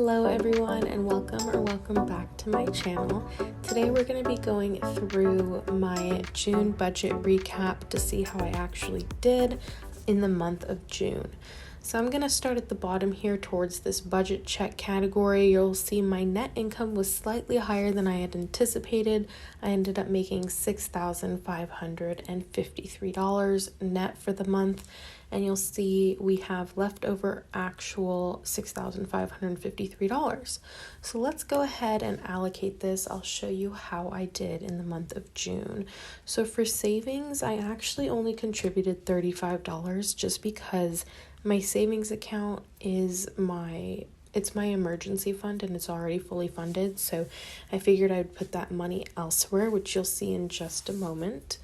Hello everyone and welcome back to my channel. Today we're going to be going through my June budget recap to see how I actually did in the month of June. So I'm going to start at the bottom here towards this budget check category. You'll see my net income was slightly higher than I had anticipated. I ended up making $6,553 net for the month. And you'll see we have leftover actual $6,553. So let's go ahead and allocate this. I'll show you how I did in the month of June. So for savings, I actually only contributed $35 just because my savings account is my emergency fund and it's already fully funded. So I figured I'd put that money elsewhere, which you'll see in just a moment.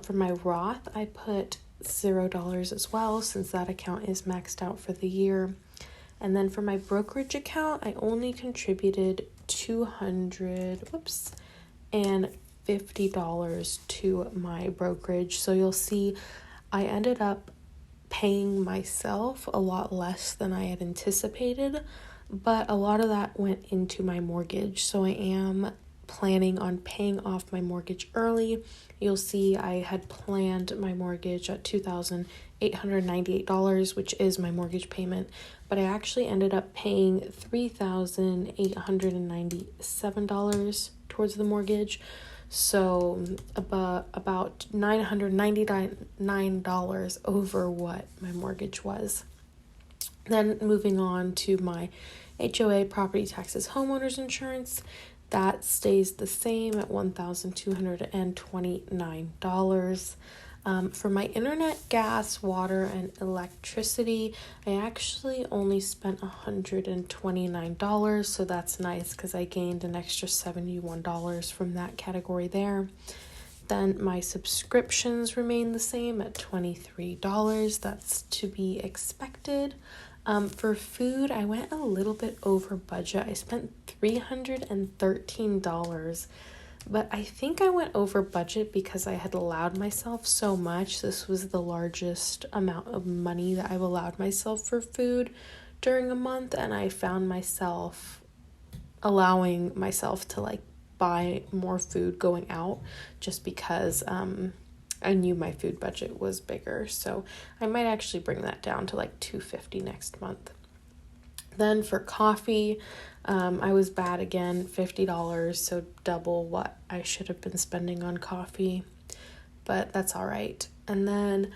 For my Roth, I put $0 as well, since that account is maxed out for the year. And then for my brokerage account, I only contributed $250 to my brokerage. So you'll see I ended up paying myself a lot less than I had anticipated, but a lot of that went into my mortgage. So I am planning on paying off my mortgage early. You'll see I had planned my mortgage at $2,898, which is my mortgage payment, but I actually ended up paying $3,897 towards the mortgage. So about $999 over what my mortgage was. Then moving on to my HOA, property taxes, homeowners insurance, that stays the same at $1,229. For my internet, gas, water, and electricity, I actually only spent $129, so that's nice because I gained an extra $71 from that category there. Then my subscriptions remain the same at $23. That's to be expected. For food, I went a little bit over budget. I spent $313, but I think I went over budget because I had allowed myself so much. This was the largest amount of money that I've allowed myself for food during a month, and I found myself allowing myself to buy more food going out just because I knew my food budget was bigger. So I might actually bring that down to $250 next month. Then for coffee, I was bad again, $50, so double what I should have been spending on coffee, but that's all right. And then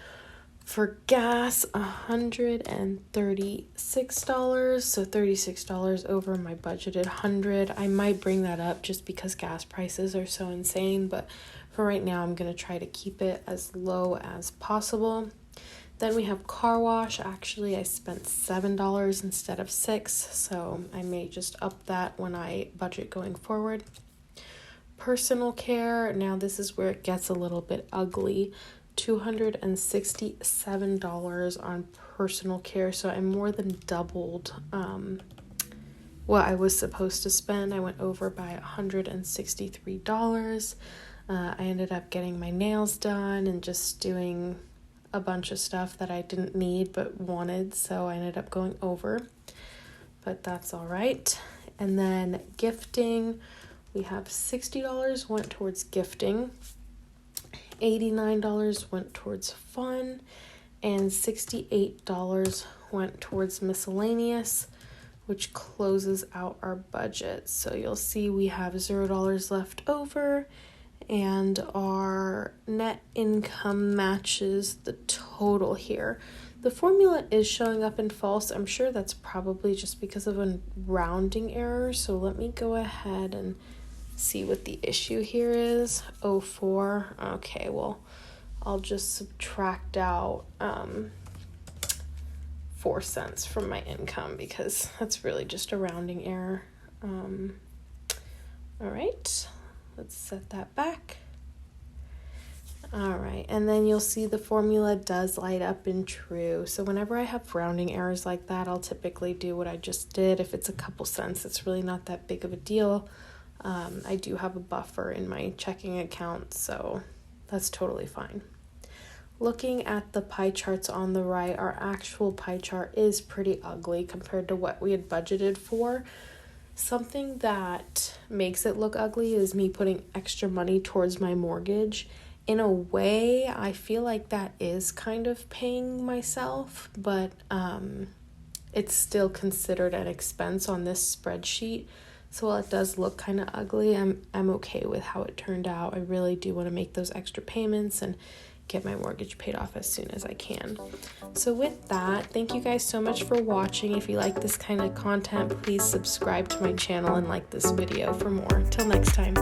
for gas, $136, so $36 over my budgeted $100. I might bring that up just because gas prices are so insane, but for right now, I'm going to try to keep it as low as possible. Then we have car wash. Actually, I spent $7 instead of $6, so I may just up that when I budget going forward. Personal care, now this is where it gets a little bit ugly. $267 on personal care, so I more than doubled what I was supposed to spend. I went over by $163. I ended up getting my nails done and just doing a bunch of stuff that I didn't need but wanted, so I ended up going over, but that's all right. And then gifting, we have $60 went towards gifting, $89 went towards fun, and $68 went towards miscellaneous, which closes out our budget. So you'll see we have $0 left over, and our net income matches the total here. The formula is showing up in false. I'm sure that's probably just because of a rounding error. So let me go ahead and see what the issue here is. 04. Okay, well, I'll just subtract out 4 cents from my income because that's really just a rounding error. All right. Let's set that back. All right, and then you'll see the formula does light up in true. So whenever I have rounding errors like that, I'll typically do what I just did. If it's a couple cents, it's really not that big of a deal. I do have a buffer in my checking account, so that's totally fine. Looking at the pie charts on the right, our actual pie chart is pretty ugly compared to what we had budgeted for. Something that makes it look ugly is me putting extra money towards my mortgage. In a way, I feel like that is kind of paying myself, but it's still considered an expense on this spreadsheet. So while it does look kind of ugly, I'm okay with how it turned out. I really do want to make those extra payments and get my mortgage paid off as soon as I can. So with that, thank you guys so much for watching. If you like this kind of content, please subscribe to my channel and like this video for more. Till next time.